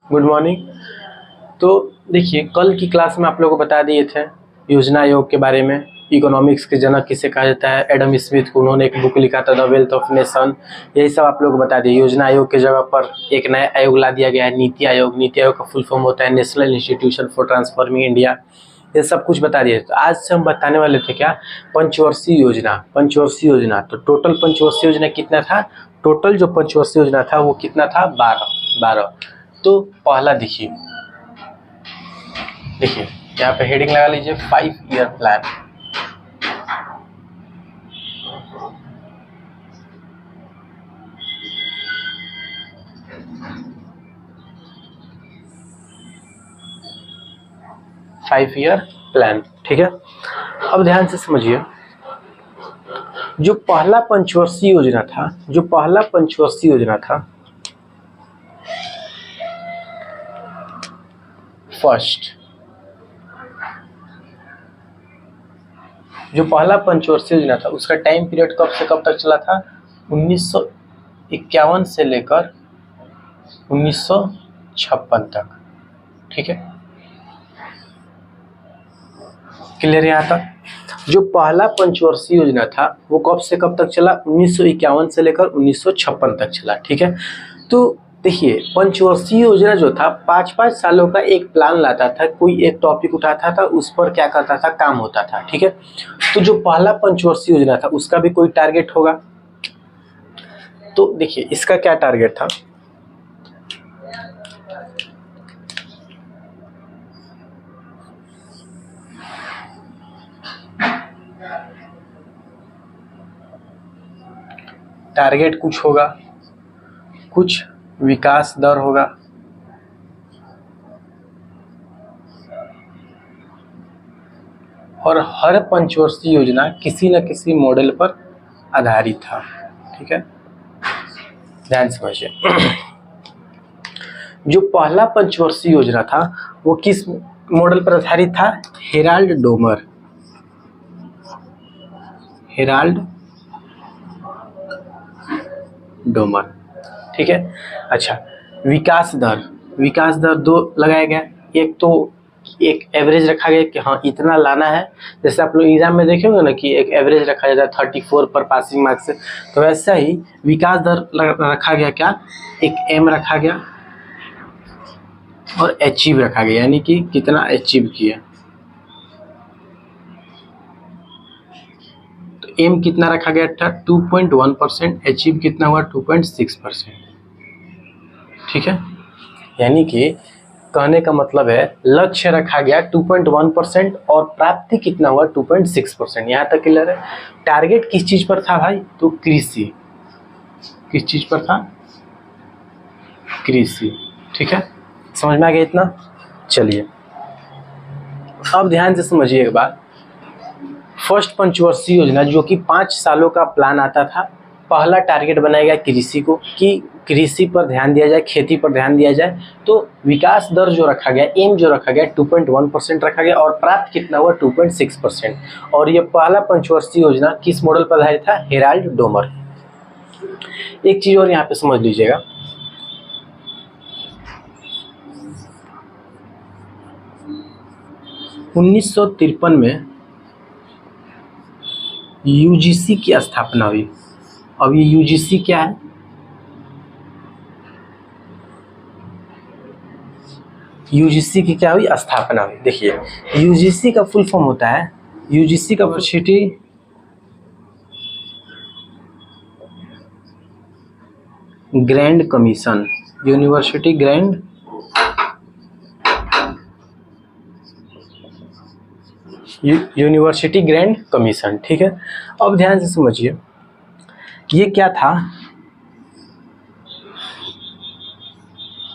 Good morning. तो देखिए, कल की क्लास में आप लोगों को बता दिए थे योजना आयोग के बारे में। इकोनॉमिक्स के जनक किसे कहा जाता है? एडम स्मिथ को। उन्होंने एक बुक लिखा था द वेल्थ ऑफ नेशन। यही सब आप लोगों को बता दिए। योजना आयोग के जगह पर एक नया आयोग ला दिया गया है, नीति आयोग। नीति आयोग का फुल फॉर्म होता है national institution for transforming India. ये सब कुछ बता दिए। तो आज से हम बताने वाले थे क्या? पंचवर्षीय योजना। पंचवर्षीय योजना, तो टोटल पंचवर्षीय योजना कितना था? टोटल जो पंचवर्षीय योजना था वो कितना था? 12। तो पहला देखिए यहाँ पे हेडिंग लगा लीजिए 5 year plan. Five year plan, ठीक है। अब ध्यान से समझिए, जो पहला पंचवर्षीय योजना था, फर्स्ट जो पहला पंचवर्षीय योजना था उसका टाइम पीरियड कब से कब तक चला था? 1951 से लेकर 1956 तक, ठीक है। क्लियर यहाँ तक? जो पहला पंचवर्षीय योजना था वो कब से कब तक चला? 1951 से लेकर 1956 तक चला, ठीक है। तो देखिए, पंचवर्षीय योजना जो था 5-5 सालों का एक प्लान लाता था। कोई एक टॉपिक उठाता था, उस पर क्या करता था? काम होता था, ठीक है। तो जो पहला पंचवर्षीय योजना था उसका भी कोई टारगेट होगा। तो देखिए, इसका क्या टारगेट था? टारगेट कुछ होगा, कुछ विकास दर होगा, और हर पंचवर्षीय योजना किसी न किसी मॉडल पर आधारित था, ठीक है। ध्यान समझिए, जो पहला पंचवर्षीय योजना था वो किस मॉडल पर आधारित था? हेराल्ड डोमर, ठीक है। अच्छा, विकास दर दो लगाया गया। एक तो एक एवरेज रखा गया कि हाँ इतना लाना है। जैसे आप लोग एग्जाम में देखे होंगे ना कि एक एवरेज रखा जाता है 34 पर पासिंग मार्क्स से, तो वैसा ही विकास दर रखा गया। क्या? एक एम रखा गया और अचीव रखा गया, यानी कि कितना अचीव किया। तो एम कितना रखा गया था? 2.1%। अचीव कितना हुआ? 2.6%, ठीक है। यानी कि कहने का मतलब है लक्ष्य रखा गया 2.1% और प्राप्ति कितना हुआ? 2.6%। यहाँ तक क्लियर है? टारगेट किस चीज पर था भाई? तो कृषि। किस चीज पर था? कृषि, ठीक है। समझ में आ गया इतना? चलिए, अब ध्यान से समझिए एक बात। फर्स्ट पंचवर्षीय योजना जो कि 5 सालों का प्लान आता था, पहला टारगेट बनाया गया कृषि को, कि कृषि पर ध्यान दिया जाए, खेती पर ध्यान दिया जाए। तो विकास दर जो रखा गया, एम जो रखा गया 2.1% रखा गया, और प्राप्त कितना हुआ? 2.6%। और ये पहला पंचवर्षीय योजना किस मॉडल पर आधारित था? Herald Domar. एक चीज और यहाँ पे समझ लीजिएगा, उन्नीस में यूजीसी की स्थापना हुई। अब ये यूजीसी क्या है? यूजीसी की क्या हुई? स्थापना हुई। देखिए, यूजीसी का फुल फॉर्म होता है, यूजीसी का university grand commission. University grand commission, ठीक है। अब ध्यान से समझिए, ये क्या था?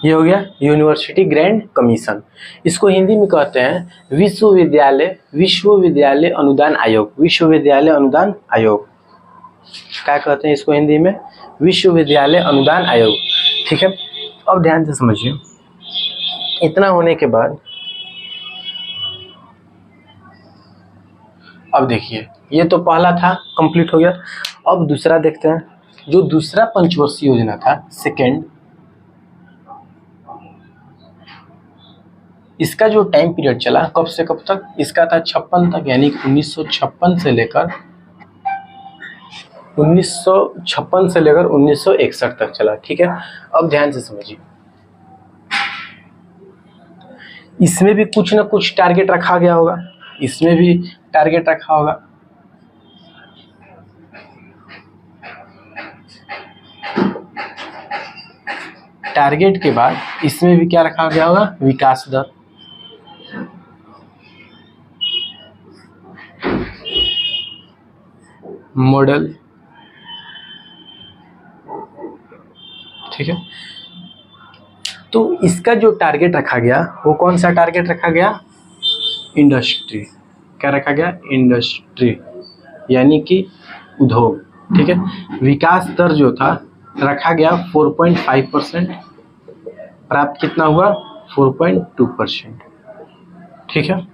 ये हो गया यूनिवर्सिटी ग्रैंड कमीशन। इसको हिंदी में कहते हैं विश्वविद्यालय अनुदान आयोग। विश्वविद्यालय अनुदान आयोग क्या कहते हैं इसको हिंदी में? विश्वविद्यालय अनुदान आयोग, ठीक है। अब ध्यान से समझिए, इतना होने के बाद अब देखिए, ये तो पहला था, कंप्लीट हो गया। अब दूसरा देखते हैं। जो दूसरा पंचवर्षीय योजना था, सेकेंड इसका जो टाइम पीरियड चला कब से कब तक, इसका था 56 तक, यानी 1956 से लेकर 1961 तक चला। ठीक है, अब ध्यान से समझिए, इसमें भी कुछ ना कुछ टारगेट रखा गया होगा, इसमें भी टारगेट रखा होगा। टारगेट के बाद इसमें भी क्या रखा गया होगा, विकास दर। मॉडल, ठीक है। तो इसका जो टारगेट रखा गया वो कौन सा टारगेट रखा गया, इंडस्ट्री। क्या रखा गया, इंडस्ट्री, यानी कि उद्योग। ठीक है, विकास दर जो था रखा गया 4.5%, प्राप्त कितना हुआ, 4.2%। ठीक है,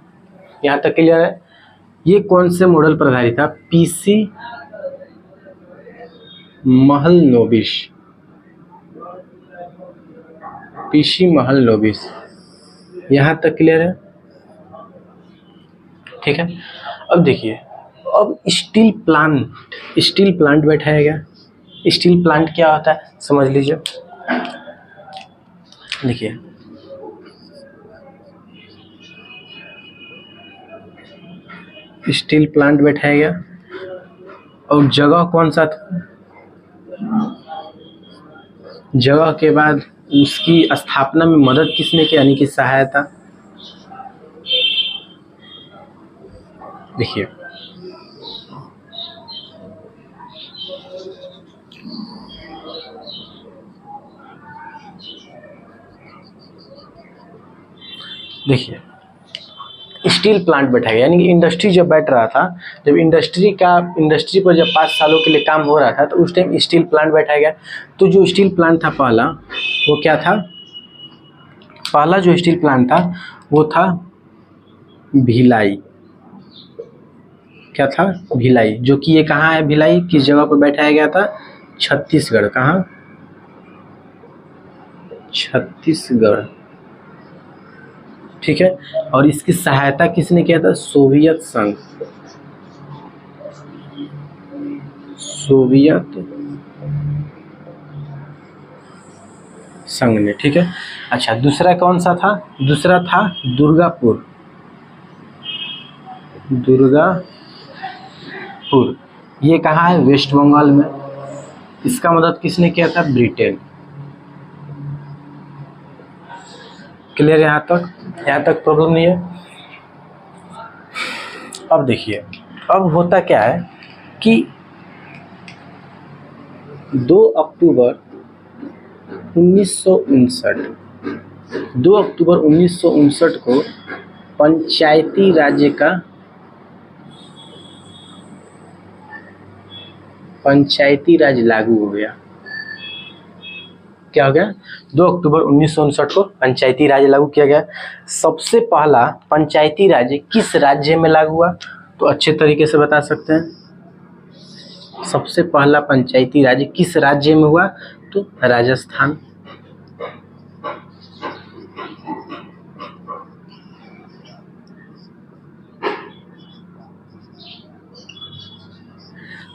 यहाँ तक क्लियर है। ये कौन से मॉडल पर आधारित था, पीसी महलनोबिस, पीसी महलनोबिस। यहाँ तक क्लियर है। ठीक है, अब देखिए, अब स्टील प्लांट बैठाया गया। स्टील प्लांट क्या होता है समझ लीजिए। देखिए, स्टील प्लांट बैठाया गया और जगह कौन सा था, जगह के बाद उसकी स्थापना में मदद किसने की, यानी कि सहायता। देखिए, देखिए स्टील प्लांट बैठा गया, यानी कि इंडस्ट्री जब बैठ रहा था, जब इंडस्ट्री पर जब 5 सालों के लिए काम हो रहा था तो उस टाइम स्टील प्लांट बैठाया गया। तो जो स्टील प्लांट था पहला, वो क्या था, पहला जो स्टील प्लांट था वो था भिलाई। क्या था, भिलाई, जो कि ये कहाँ है, भिलाई किस जगह पर बैठाया गया था, छत्तीसगढ़। कहाँ, छत्तीसगढ़। ठीक है, और इसकी सहायता किसने किया था, सोवियत संघ, सोवियत संघ ने। ठीक है, अच्छा, दूसरा कौन सा था, दूसरा था दुर्गापुर। ये कहाँ है, वेस्ट बंगाल में। इसका मदद किसने किया था, ब्रिटेन। क्लियर, यहाँ तक प्रॉब्लम नहीं है। अब देखिए, अब होता क्या है कि 2 अक्टूबर 1959 को पंचायती राज लागू हो गया। क्या हो गया, 2 अक्टूबर 1959 को पंचायती राज लागू किया गया। सबसे पहला पंचायती राज किस राज्य में लागू हुआ, तो अच्छे तरीके से बता सकते हैं। सबसे पहला पंचायती राज किस राज्य में हुआ, तो राजस्थान।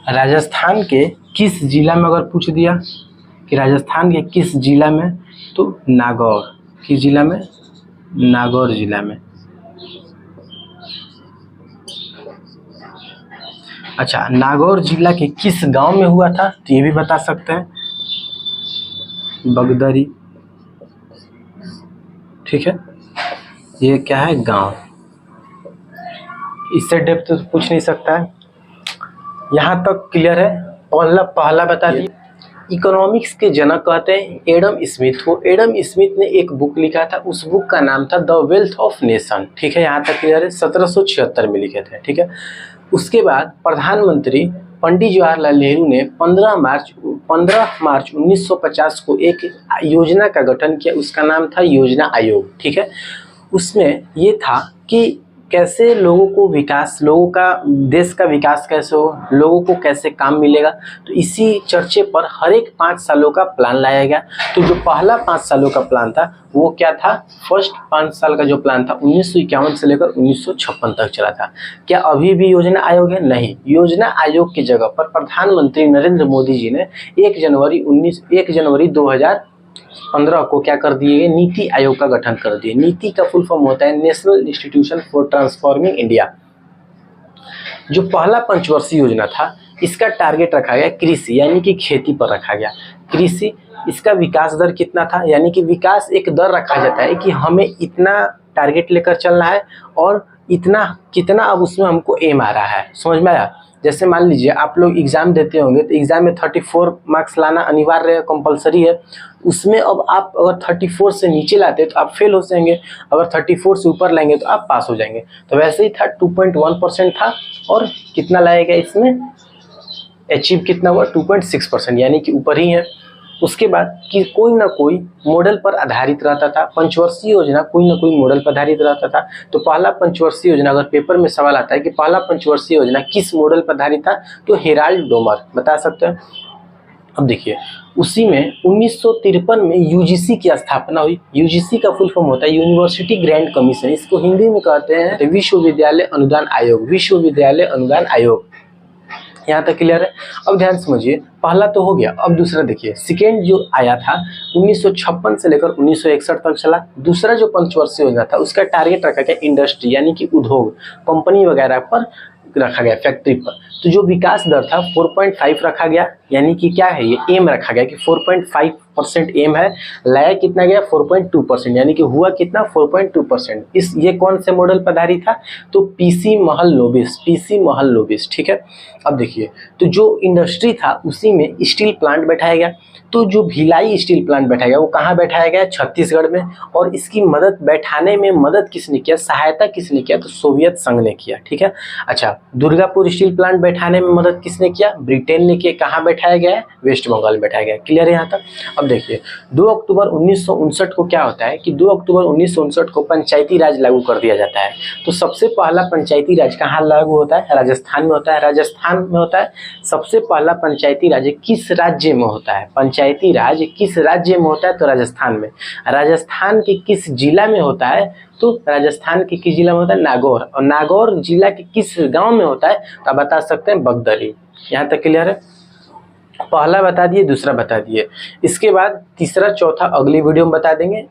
राजस्थान के किस जिला में, अगर पूछ दिया कि राजस्थान के किस जिला में, तो नागौर। किस जिला में, नागौर जिला में। अच्छा, नागौर जिला के किस गांव में हुआ था, तो ये भी बता सकते हैं, बगदरी। ठीक है, ये क्या है, गांव। इससे डेप्थ तो पूछ नहीं सकता है। यहाँ तक क्लियर है। पहला बता दिए। इकोनॉमिक्स के जनक कहते हैं एडम स्मिथ को। एडम स्मिथ ने एक बुक लिखा था, उस बुक का नाम था द वेल्थ ऑफ नेशन। ठीक है, यहाँ तक क्लियर है। 1776 में लिखे थे। ठीक है, उसके बाद प्रधानमंत्री पंडित जवाहरलाल नेहरू ने 15 मार्च 1950 को एक योजना का गठन किया, उसका नाम था योजना आयोग। ठीक है, उसमें ये था कि कैसे लोगों को विकास, लोगों का, देश का विकास कैसे हो, लोगों को कैसे काम मिलेगा, तो इसी चर्चे पर हर एक 5 सालों का प्लान लाया गया। तो जो पहला 5 सालों का प्लान था वो क्या था, फर्स्ट 5 साल का जो प्लान था 1951 से लेकर 1956 तक चला था। क्या अभी भी योजना आयोग है? नहीं, योजना आयोग की जगह पर प्रधानमंत्री नरेंद्र मोदी जी ने 1 जनवरी 2015 को क्या कर दिए, नीति आयोग का गठन कर दिए। नीति का फुल फॉर्म होता है national institution for transforming India. जो पहला पंचवर्षीय योजना था इसका टारगेट रखा गया कृषि यानी कि खेती पर रखा गया। कृषि, इसका विकास दर कितना था, यानी कि विकास एक दर रखा जाता है कि हमें इतना टारगेट लेकर चलना है और इतना कितना अब उसमें हमको एम आ रहा है। समझ में आया? जैसे मान लीजिए आप लोग एग्जाम देते होंगे तो एग्जाम में 34 मार्क्स लाना अनिवार्य है, कंपलसरी है। उसमें अब आप अगर 34 से नीचे लाते तो आप फेल हो जाएंगे, अगर 34 से ऊपर लाएंगे तो आप पास हो जाएंगे। तो वैसे ही था, 2.1% था और कितना लाया गया इसमें, अचीव कितना हुआ, 2.6%, यानी कि ऊपर ही है। उसके बाद कि कोई ना कोई मॉडल पर आधारित रहता था। पंचवर्षीय योजना कोई ना कोई मॉडल पर आधारित रहता था। तो पहला पंचवर्षीय योजना, अगर पेपर में सवाल आता है कि पहला पंचवर्षीय योजना किस मॉडल पर आधारित था, तो हेराल्ड डोमर बता सकते हैं। अब देखिए, उसी में 1953 में यूजीसी की स्थापना हुई। यूजीसी का फुल फॉर्म होता है यूनिवर्सिटी ग्रांट कमीशन, इसको हिंदी में कहते हैं विश्वविद्यालय अनुदान आयोग। विश्वविद्यालय अनुदान आयोग, यहाँ तक क्लियर है? अब ध्यान समझिए, पहला तो हो गया। अब दूसरा देखिए, सेकेंड जो आया था 1956 से लेकर 1961 तक चला। दूसरा जो पंचवर्षीय योजना था उसका टारगेट रखा गया इंडस्ट्री यानी कि उद्योग, कंपनी वगैरह पर रखा गया, फैक्ट्री पर। तो जो विकास दर था 4.5 रखा गया, यानी कि क्या है, ये एम रखा गया कि 4.5% एम है। लाया कितना गया, 4.2%, यानी कि हुआ कितना, 4.2%। इस ये कौन से मॉडल पर आधारित था, तो पीसी महल लोबिस, ठीक है। अब देखिए, तो जो इंडस्ट्री था उसी में स्टील प्लांट बैठाया गया। तो जो भिलाई स्टील प्लांट बैठाया गया वो कहाँ बैठाया गया, छत्तीसगढ़ में। और इसकी मदद बैठाने में मदद किसने किया, सहायता किसने किया, तो सोवियत संघ ने किया, ठीक है। अच्छा, दुर्गापुर स्टील प्लांट बैठाने में मदद किसने किया, ब्रिटेन ने किया। कहाँ बैठाया गया है, वेस्ट बंगाल में बैठाया गया। क्लियर है यहाँ तक? अब देखिए, 2 अक्टूबर 1959 को क्या होता है कि 2 अक्टूबर 1959 को पंचायती राज लागू कर दिया जाता है। तो सबसे पहला पंचायती राज कहाँ लागू होता है, राजस्थान में होता है। राजस्थान में होता है सबसे पहला पंचायती राज किस राज्य में होता है, पंचायती राज किस राज्य में होता है, तो राजस्थान में। राजस्थान के किस जिला में होता है, तो राजस्थान के किस जिला में होता है, नागौर। और नागौर जिला के किस गांव में होता है, तो आप बता सकते हैं बगदरी। यहाँ तक क्लियर है? पहला बता दिए, दूसरा बता दिए। इसके बाद तीसरा चौथा अगली वीडियो में बता देंगे।